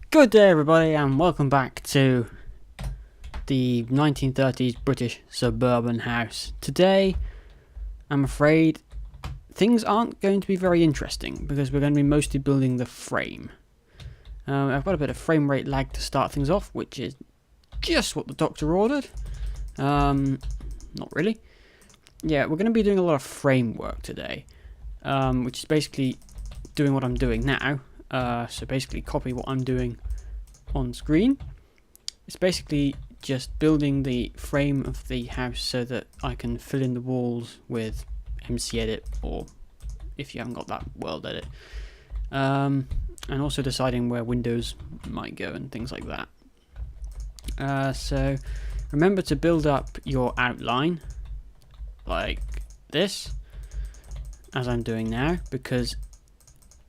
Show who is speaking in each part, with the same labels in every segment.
Speaker 1: Good day, everybody, and welcome back to the 1930s British suburban house. Today, I'm afraid things aren't going to be very interesting because we're going to be mostly building the frame. I've got a bit of frame rate lag to start things off, which is just what the doctor ordered. Not really. Yeah, we're going to be doing a lot of framework today, which is basically doing what I'm doing now. So basically copy what I'm doing on screen. It's basically just building the frame of the house so that I can fill in the walls with MC Edit, or if you haven't got that, World Edit. And also deciding where windows might go and things like that. So remember to build up your outline like this, as I'm doing now, because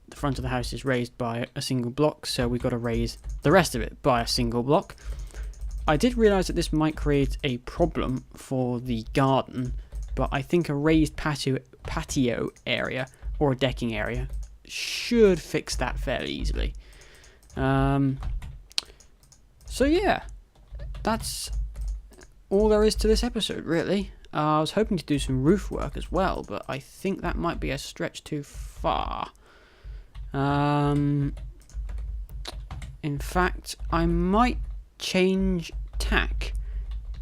Speaker 1: the front of the house is raised by a single block, so we've got to raise the rest of it by a single block. I did realise that this might create a problem for the garden, but I think a raised patio area or a decking area should fix that fairly easily. So yeah, that's all there is to this episode, really. I was hoping to do some roof work as well, but I think that might be a stretch too far. In fact, I might change tack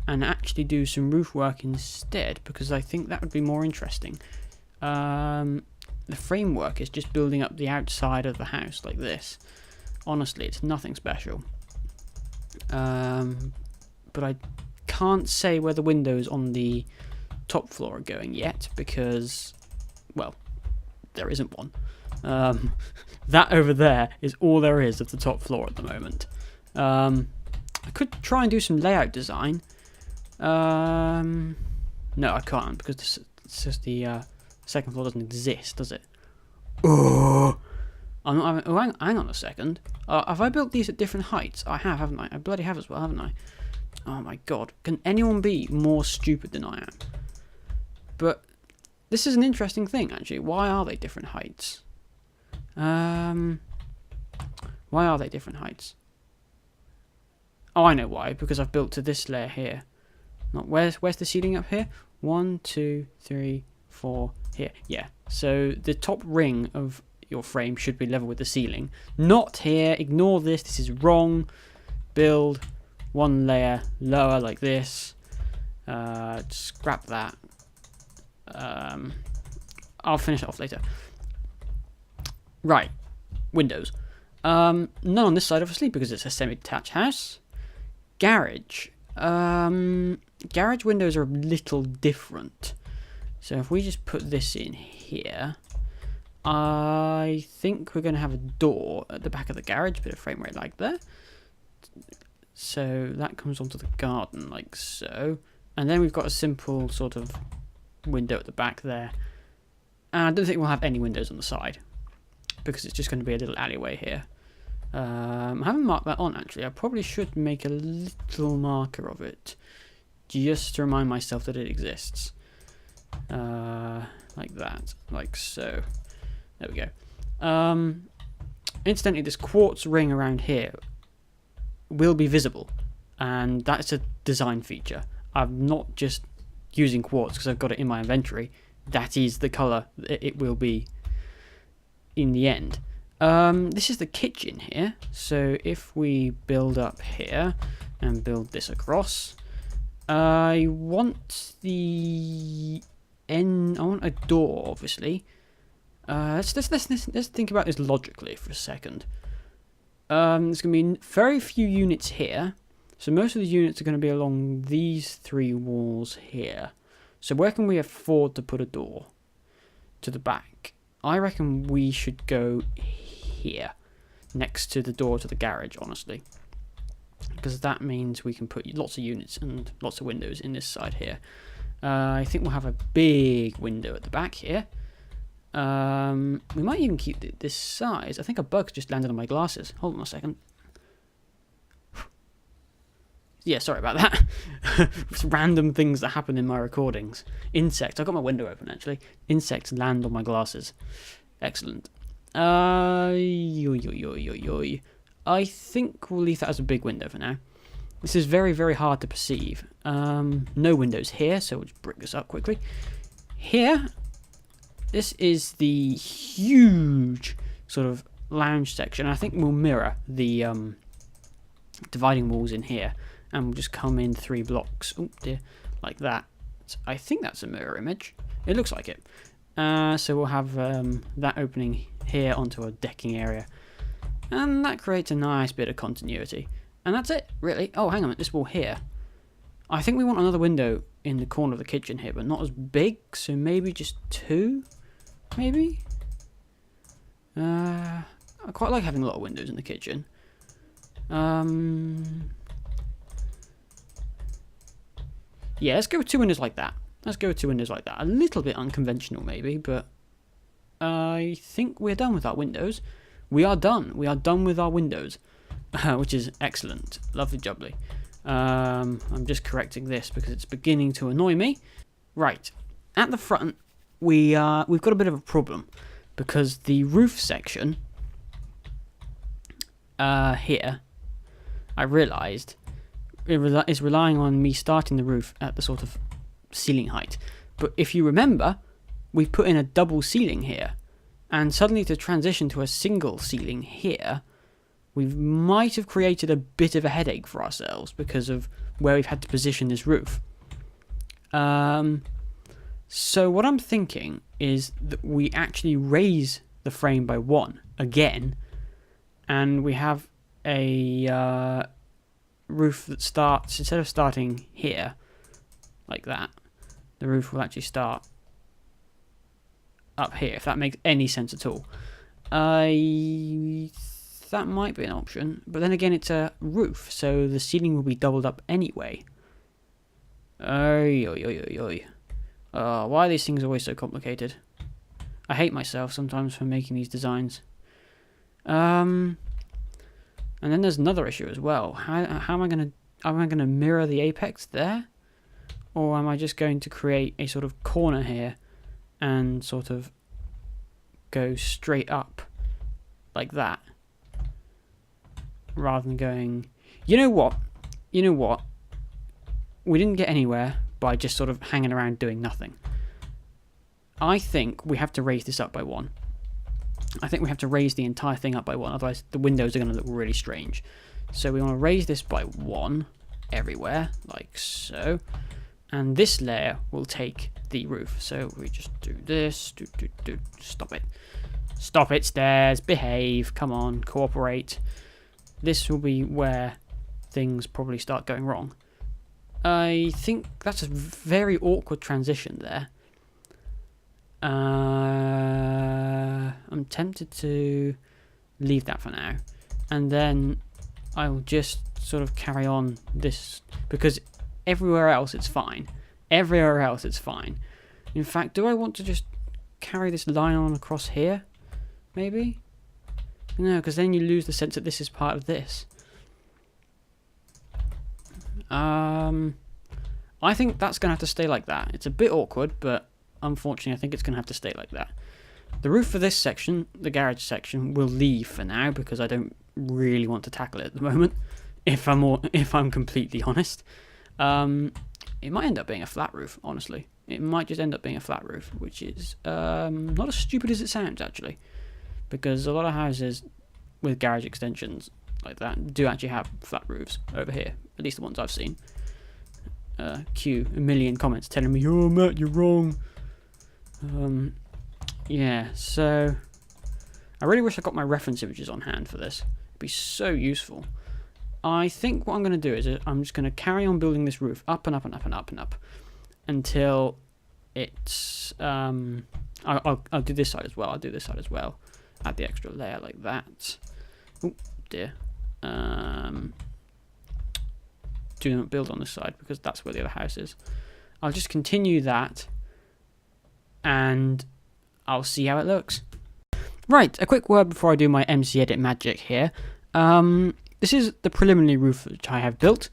Speaker 1: and actually do some roof work instead, because I think that would be more interesting. The framework is just building up the outside of the house like this. Honestly, it's nothing special. But I can't say where the windows on the top floor are going yet, because, well, there isn't one. That over there is all there is of the top floor at the moment. I could try and do some layout design. No, I can't, because it's just the second floor doesn't exist, does it? Oh, I'm not having, hang on a second. Have I built these at different heights? I have, haven't I? I bloody have as well, haven't I? Oh my god. Can anyone be more stupid than I am? But this is an interesting thing, actually. Why are they different heights? Why are they different heights? Oh, I know why. Because I've built to this layer here. Not where's the ceiling up here? 1, 2, 3, 4. Here. Yeah. So the top ring of your frame should be level with the ceiling. Not here. Ignore this. This is wrong. Build one layer lower like this. Scrap that. I'll finish it off later. Right, windows. None on this side, obviously, because it's a semi-detached house. Garage. Garage windows are a little different. So if we just put this in here, I think we're going to have a door at the back of the garage, bit of frame rate like that. So that comes onto the garden like so. And then we've got a simple sort of window at the back there. And I don't think we'll have any windows on the side, because it's just going to be a little alleyway here. I haven't marked that on, actually. I probably should make a little marker of it, just to remind myself that it exists. Like that, like so. There we go. Incidentally, this quartz ring around here will be visible, and that's a design feature. I'm not just using quartz because I've got it in my inventory. That is the colour it will be in the end. This is the kitchen here, so if we build up here and build this across, I want I want a door, obviously. Let's think about this logically for a second. There's going to be very few units here, so most of the units are going to be along these three walls here. So where can we afford to put a door? To the back. I reckon we should go here, next to the door to the garage, honestly. Because that means we can put lots of units and lots of windows in this side here. I think we'll have a big window at the back here. We might even keep this size. I think a bug's just landed on my glasses. Hold on a second. Yeah, sorry about that. It's random things that happen in my recordings. Insects. I've got my window open, actually. Insects land on my glasses. Excellent. I think we'll leave that as a big window for now. This is very, very hard to perceive. No windows here, so we'll just brick this up quickly. Here, this is the huge sort of lounge section. I think we'll mirror the dividing walls in here, and we'll just come in 3 blocks. Oh dear, like that. So I think that's a mirror image. It looks like it. So we'll have that opening here onto a decking area, and that creates a nice bit of continuity. And that's it, really. Oh, hang on, this wall here. I think we want another window in the corner of the kitchen here, but not as big, so maybe just 2, maybe? I quite like having a lot of windows in the kitchen. Yeah, let's go with 2 windows like that. Let's go with 2 windows like that. A little bit unconventional, maybe, but I think we're done with our windows. We are done. We are done with our windows. Which is excellent. Lovely jubbly. I'm just correcting this because it's beginning to annoy me. Right. At the front, we've got a bit of a problem because the roof section here, I realised, is relying on me starting the roof at the sort of ceiling height. But if you remember, we put in a double ceiling here, and suddenly to transition to a single ceiling here, we might have created a bit of a headache for ourselves because of where we've had to position this roof. So what I'm thinking is that we actually raise the frame by 1 again, and we have a roof that starts, instead of starting here like that, the roof will actually start up here, if that makes any sense at all. That might be an option, but then again it's a roof, so the ceiling will be doubled up anyway. Why are these things always so complicated? I hate myself sometimes for making these designs. And then there's another issue as well. How am I gonna mirror the apex there? Or am I just going to create a sort of corner here and sort of go straight up like that? Rather than going, you know what? We didn't get anywhere by just sort of hanging around doing nothing. I think we have to raise this up by 1. I think we have to raise the entire thing up by 1, otherwise the windows are going to look really strange. So we want to raise this by 1 everywhere, like so. And this layer will take the roof. So we just do this, stop it. Stop it, stairs, behave, come on, cooperate. This will be where things probably start going wrong. I think that's a very awkward transition there. I'm tempted to leave that for now. And then I'll just sort of carry on this, because everywhere else it's fine. Everywhere else it's fine. In fact, do I want to just carry this line on across here? Maybe? No, because then you lose the sense that this is part of this. I think that's going to have to stay like that. It's a bit awkward, but unfortunately I think it's going to have to stay like that. The roof for this section, the garage section, will leave for now because I don't really want to tackle it at the moment, if I'm completely honest. It might end up being a flat roof, honestly. It might just end up being a flat roof, which is not as stupid as it sounds, actually. Because a lot of houses with garage extensions like that do actually have flat roofs over here, at least the ones I've seen. Q, a million comments telling me, oh Matt, you're wrong. Yeah, so I really wish I got my reference images on hand for this. It'd be so useful. I think what I'm going to do is I'm just going to carry on building this roof up and up and up and up and up until it's I'll do this side as well. I'll do this side as well. Add the extra layer like that. Oh dear. Do not build on this side because that's where the other house is. I'll just continue that and I'll see how it looks. Right, a quick word before I do my MC Edit magic here. This is the preliminary roof which I have built.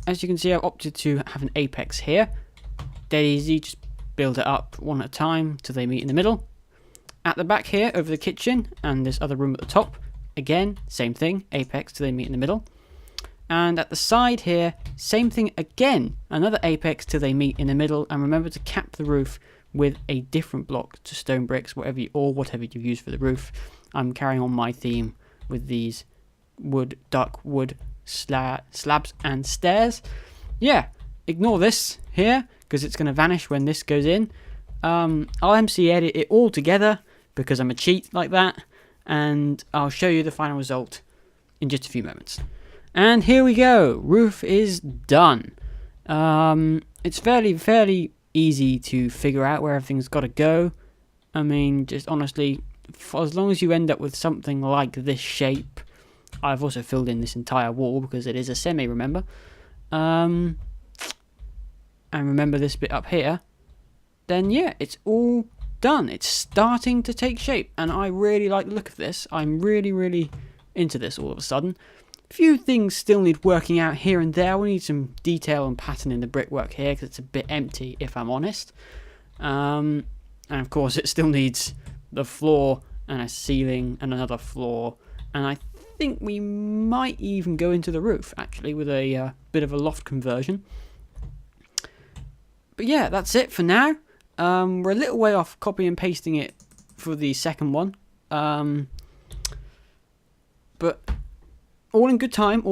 Speaker 1: As you can see, I've opted to have an apex here. Dead easy, just build it up one at a time till they meet in the middle. At the back here, over the kitchen and this other room at the top, again, same thing, apex till they meet in the middle. And at the side here, same thing again, another apex till they meet in the middle. And remember to cap the roof with a different block to stone bricks, whatever you use for the roof. I'm carrying on my theme with these dark wood slabs and stairs. Yeah, ignore this here because it's going to vanish when this goes in. I'll MC edit it all together because I'm a cheat like that, and I'll show you the final result in just a few moments. And here we go, roof is done. It's fairly easy to figure out where everything's got to go. I mean, just honestly, as long as you end up with something like this shape. I've also filled in this entire wall because it is a semi, remember? And remember this bit up here. Then yeah, it's all done. It's starting to take shape, and I really like the look of this. I'm really into this all of a sudden. A few things still need working out here and there. We need some detail and pattern in the brickwork here because it's a bit empty, if I'm honest. And of course, it still needs the floor and a ceiling and another floor. And I think we might even go into the roof, actually, with a bit of a loft conversion. But yeah, that's it for now. We're a little way off copy and pasting it for the second one. But all in good time,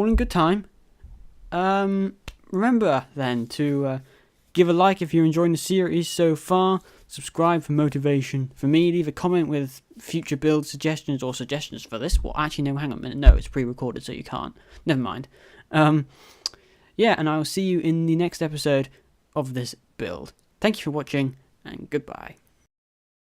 Speaker 1: remember then to give a like if you're enjoying the series so far. Subscribe for motivation for me. Leave a comment with future build suggestions or suggestions for this. Well, actually, no, hang on a minute. No, it's pre-recorded, so you can't. Never mind. Yeah, and I will see you in the next episode of this build. Thank you for watching, and goodbye.